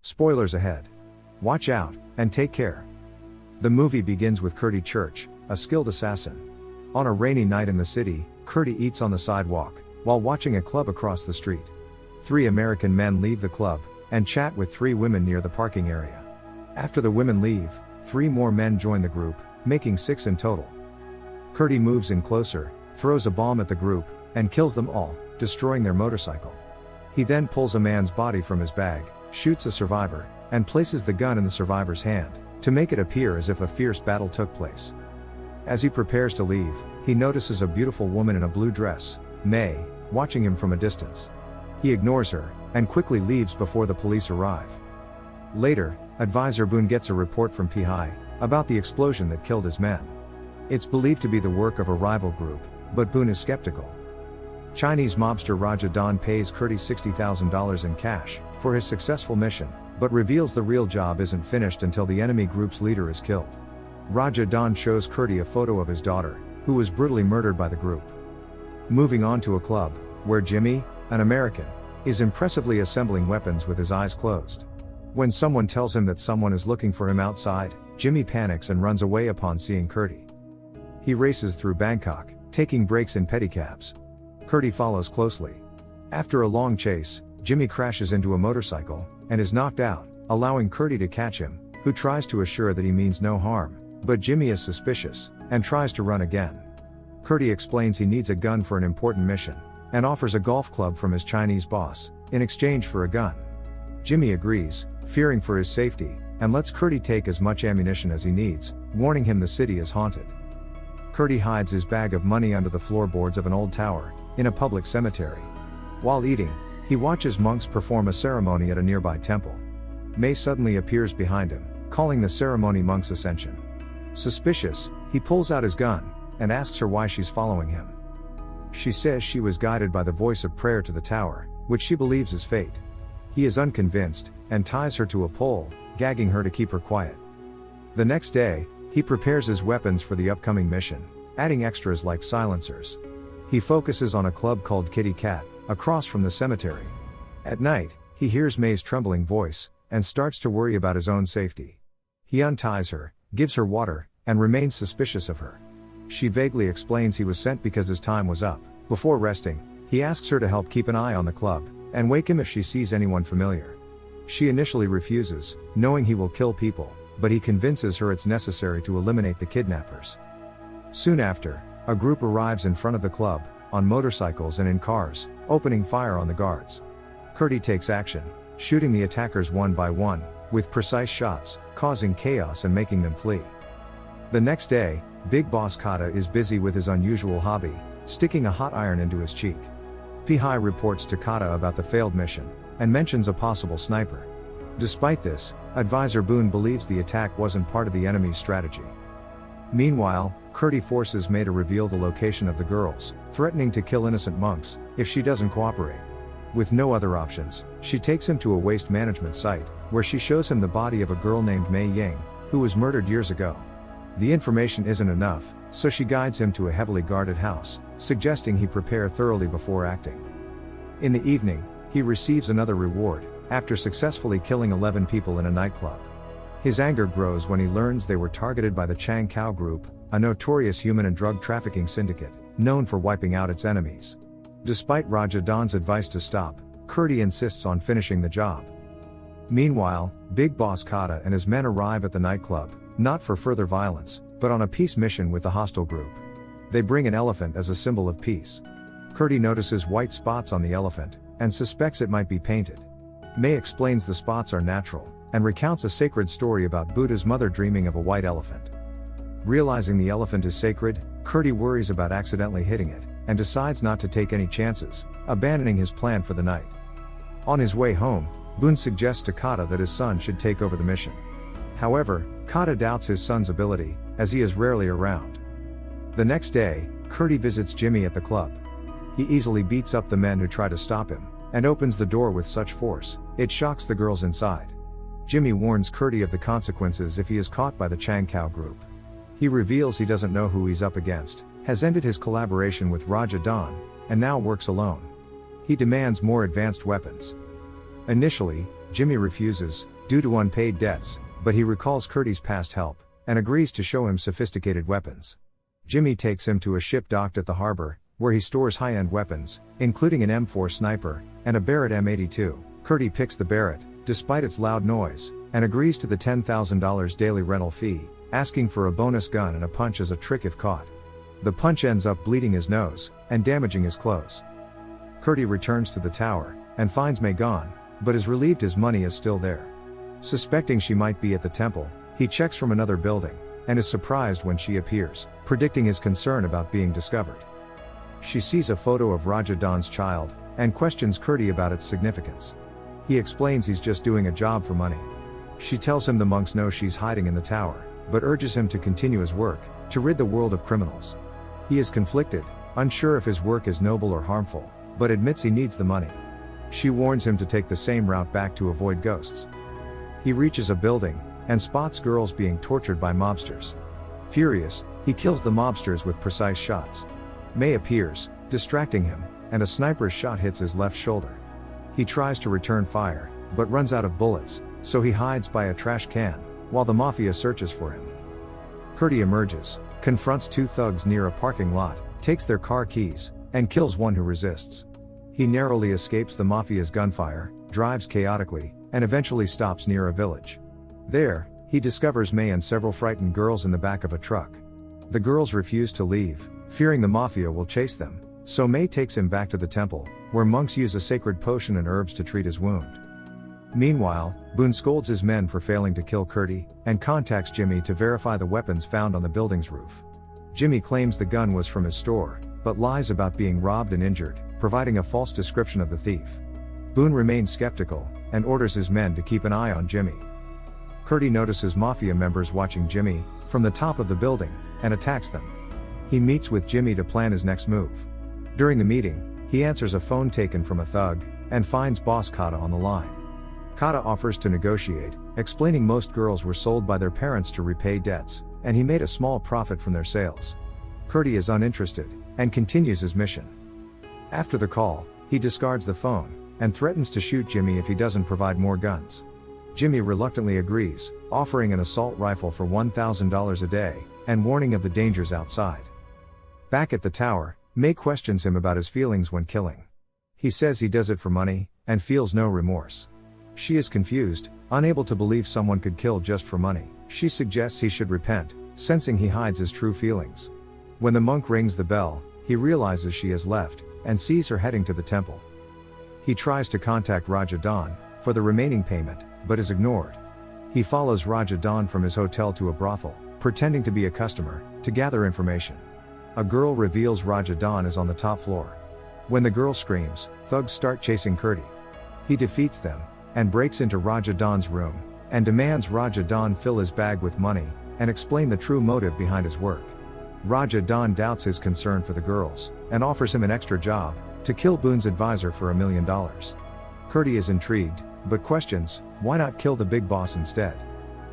Spoilers ahead. Watch out, and take care. The movie begins with Curdy Church, a skilled assassin. On a rainy night in the city, Curdy eats on the sidewalk, while watching a club across the street. 3 American men leave the club, and chat with 3 women near the parking area. After the women leave, 3 more men join the group, making 6 in total. Curdy moves in closer, throws a bomb at the group, and kills them all, destroying their motorcycle. He then pulls a man's body from his bag, shoots a survivor, and places the gun in the survivor's hand, to make it appear as if a fierce battle took place. As he prepares to leave, he notices a beautiful woman in a blue dress, May, watching him from a distance. He ignores her, and quickly leaves before the police arrive. Later, Advisor Boone gets a report from PI about the explosion that killed his men. It's believed to be the work of a rival group, but Boone is skeptical. Chinese mobster Raja Don pays Curdy $60,000 in cash for his successful mission, but reveals the real job isn't finished until the enemy group's leader is killed. Raja Don shows Curdy a photo of his daughter, who was brutally murdered by the group. Moving on to a club, where Jimmy, an American, is impressively assembling weapons with his eyes closed. When someone tells him that someone is looking for him outside, Jimmy panics and runs away upon seeing Curdy. He races through Bangkok, taking breaks in pedicabs. Curdy follows closely. After a long chase, Jimmy crashes into a motorcycle, and is knocked out, allowing Curdy to catch him, who tries to assure that he means no harm, but Jimmy is suspicious, and tries to run again. Curdy explains he needs a gun for an important mission, and offers a golf club from his Chinese boss, in exchange for a gun. Jimmy agrees, fearing for his safety, and lets Curdy take as much ammunition as he needs, warning him the city is haunted. Curdy hides his bag of money under the floorboards of an old tower, in a public cemetery. While eating, he watches monks perform a ceremony at a nearby temple. May suddenly appears behind him, calling the ceremony Monk's Ascension. Suspicious, he pulls out his gun, and asks her why she's following him. She says she was guided by the voice of prayer to the tower, which she believes is fate. He is unconvinced, and ties her to a pole, gagging her to keep her quiet. The next day, he prepares his weapons for the upcoming mission, adding extras like silencers. He focuses on a club called Kitty Cat, across from the cemetery. At night, he hears May's trembling voice, and starts to worry about his own safety. He unties her, gives her water, and remains suspicious of her. She vaguely explains he was sent because his time was up. Before resting, he asks her to help keep an eye on the club, and wake him if she sees anyone familiar. She initially refuses, knowing he will kill people, but he convinces her it's necessary to eliminate the kidnappers. Soon after, a group arrives in front of the club, on motorcycles and in cars, opening fire on the guards. Curdy takes action, shooting the attackers one by one, with precise shots, causing chaos and making them flee. The next day, Big Boss Kata is busy with his unusual hobby, sticking a hot iron into his cheek. Pihai reports to Kata about the failed mission, and mentions a possible sniper. Despite this, Advisor Boone believes the attack wasn't part of the enemy's strategy. Meanwhile, Curdy forces May to reveal the location of the girls, threatening to kill innocent monks, if she doesn't cooperate. With no other options, she takes him to a waste management site, where she shows him the body of a girl named Mei Ying, who was murdered years ago. The information isn't enough, so she guides him to a heavily guarded house, suggesting he prepare thoroughly before acting. In the evening, he receives another reward, after successfully killing 11 people in a nightclub. His anger grows when he learns they were targeted by the Chang Kao Group, a notorious human and drug trafficking syndicate, known for wiping out its enemies. Despite Raja Don's advice to stop, Curdy insists on finishing the job. Meanwhile, Big Boss Kata and his men arrive at the nightclub, not for further violence, but on a peace mission with the hostile group. They bring an elephant as a symbol of peace. Curdy notices white spots on the elephant, and suspects it might be painted. May explains the spots are natural, and recounts a sacred story about Buddha's mother dreaming of a white elephant. Realizing the elephant is sacred, Curdy worries about accidentally hitting it, and decides not to take any chances, abandoning his plan for the night. On his way home, Boone suggests to Kata that his son should take over the mission. However, Kata doubts his son's ability, as he is rarely around. The next day, Curdy visits Jimmy at the club. He easily beats up the men who try to stop him, and opens the door with such force, it shocks the girls inside. Jimmy warns Curdy of the consequences if he is caught by the Chang Kao Group. He reveals he doesn't know who he's up against, has ended his collaboration with Raja Don, and now works alone. He demands more advanced weapons. Initially, Jimmy refuses, due to unpaid debts, but he recalls Curdy's past help, and agrees to show him sophisticated weapons. Jimmy takes him to a ship docked at the harbor, where he stores high-end weapons, including an M4 sniper, and a Barrett M82. Curdy picks the Barrett, despite its loud noise, and agrees to the $10,000 daily rental fee, asking for a bonus gun and a punch as a trick if caught. The punch ends up bleeding his nose, and damaging his clothes. Curdy returns to the tower, and finds May gone, but is relieved his money is still there. Suspecting she might be at the temple, he checks from another building, and is surprised when she appears, predicting his concern about being discovered. She sees a photo of Raja Don's child, and questions Curdy about its significance. He explains he's just doing a job for money. She tells him the monks know she's hiding in the tower, but urges him to continue his work, to rid the world of criminals. He is conflicted, unsure if his work is noble or harmful, but admits he needs the money. She warns him to take the same route back to avoid ghosts. He reaches a building, and spots girls being tortured by mobsters. Furious, he kills the mobsters with precise shots. May appears, distracting him, and a sniper's shot hits his left shoulder. He tries to return fire, but runs out of bullets, so he hides by a trash can, while the mafia searches for him. Curdy emerges, confronts two thugs near a parking lot, takes their car keys, and kills one who resists. He narrowly escapes the mafia's gunfire, drives chaotically, and eventually stops near a village. There, he discovers May and several frightened girls in the back of a truck. The girls refuse to leave, fearing the mafia will chase them, so May takes him back to the temple, where monks use a sacred potion and herbs to treat his wound. Meanwhile, Boone scolds his men for failing to kill Curdy, and contacts Jimmy to verify the weapons found on the building's roof. Jimmy claims the gun was from his store, but lies about being robbed and injured, providing a false description of the thief. Boone remains skeptical, and orders his men to keep an eye on Jimmy. Curdy notices mafia members watching Jimmy, from the top of the building, and attacks them. He meets with Jimmy to plan his next move. During the meeting, he answers a phone taken from a thug, and finds boss Kata on the line. Kata offers to negotiate, explaining most girls were sold by their parents to repay debts, and he made a small profit from their sales. Curdy is uninterested, and continues his mission. After the call, he discards the phone, and threatens to shoot Jimmy if he doesn't provide more guns. Jimmy reluctantly agrees, offering an assault rifle for $1,000 a day, and warning of the dangers outside. Back at the tower, May questions him about his feelings when killing. He says he does it for money, and feels no remorse. She is confused, unable to believe someone could kill just for money. She suggests he should repent, sensing he hides his true feelings. When the monk rings the bell, he realizes she has left, and sees her heading to the temple. He tries to contact Raja Don for the remaining payment, but is ignored. He follows Raja Don from his hotel to a brothel, pretending to be a customer, to gather information. A girl reveals Raja Don is on the top floor. When the girl screams, thugs start chasing Curdy. He defeats them, and breaks into Raja Don's room, and demands Raja Don fill his bag with money, and explain the true motive behind his work. Raja Don doubts his concern for the girls, and offers him an extra job, to kill Boone's advisor for $1 million. Curdy is intrigued, but questions, why not kill the big boss instead?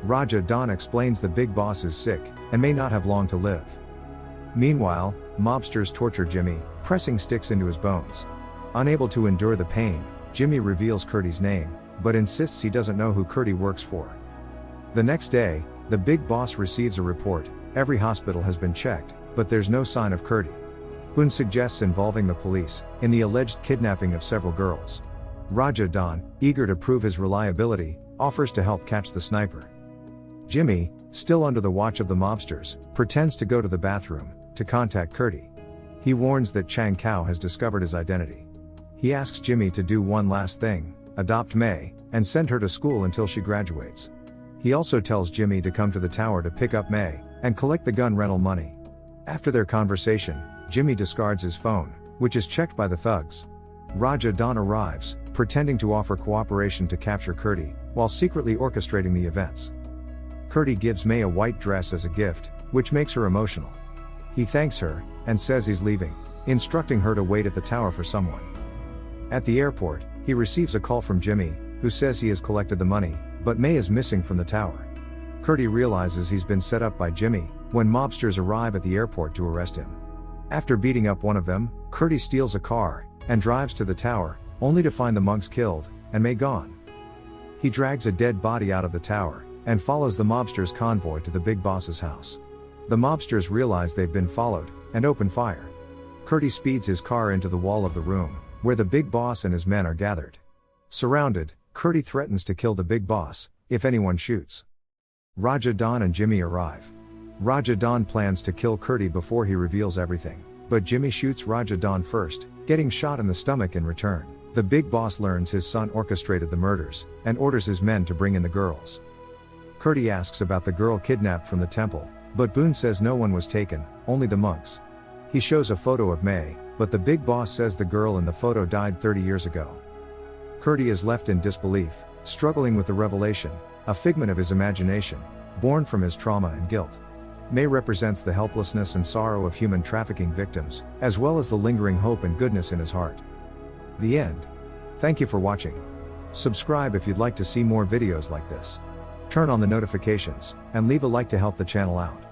Raja Don explains the big boss is sick, and may not have long to live. Meanwhile, mobsters torture Jimmy, pressing sticks into his bones. Unable to endure the pain, Jimmy reveals Curdy's name, but insists he doesn't know who Curdy works for. The next day, the big boss receives a report, every hospital has been checked, but there's no sign of Curdy. Boone suggests involving the police, in the alleged kidnapping of several girls. Raja Don, eager to prove his reliability, offers to help catch the sniper. Jimmy, still under the watch of the mobsters, pretends to go to the bathroom, to contact Curdy. He warns that Chang Kao has discovered his identity. He asks Jimmy to do one last thing, adopt May, and send her to school until she graduates. He also tells Jimmy to come to the tower to pick up May, and collect the gun rental money. After their conversation, Jimmy discards his phone, which is checked by the thugs. Raja Don arrives, pretending to offer cooperation to capture Curdy, while secretly orchestrating the events. Curdy gives May a white dress as a gift, which makes her emotional. He thanks her, and says he's leaving, instructing her to wait at the tower for someone. At the airport, he receives a call from Jimmy, who says he has collected the money, but May is missing from the tower. Curdy realizes he's been set up by Jimmy, when mobsters arrive at the airport to arrest him. After beating up one of them, Curdy steals a car, and drives to the tower, only to find the monks killed, and May gone. He drags a dead body out of the tower, and follows the mobsters' convoy to the big boss's house. The mobsters realize they've been followed, and open fire. Kurti speeds his car into the wall of the room, where the big boss and his men are gathered. Surrounded, Kurti threatens to kill the big boss, if anyone shoots. Raja Don and Jimmy arrive. Raja Don plans to kill Kurti before he reveals everything, but Jimmy shoots Raja Don first, getting shot in the stomach in return. The big boss learns his son orchestrated the murders, and orders his men to bring in the girls. Kurti asks about the girl kidnapped from the temple, but Boone says no one was taken, only the monks. He shows a photo of May, but the big boss says the girl in the photo died 30 years ago. Kurti is left in disbelief, struggling with the revelation, a figment of his imagination, born from his trauma and guilt. May represents the helplessness and sorrow of human trafficking victims, as well as the lingering hope and goodness in his heart. The end. Thank you for watching. Subscribe if you'd like to see more videos like this. Turn on the notifications, and leave a like to help the channel out.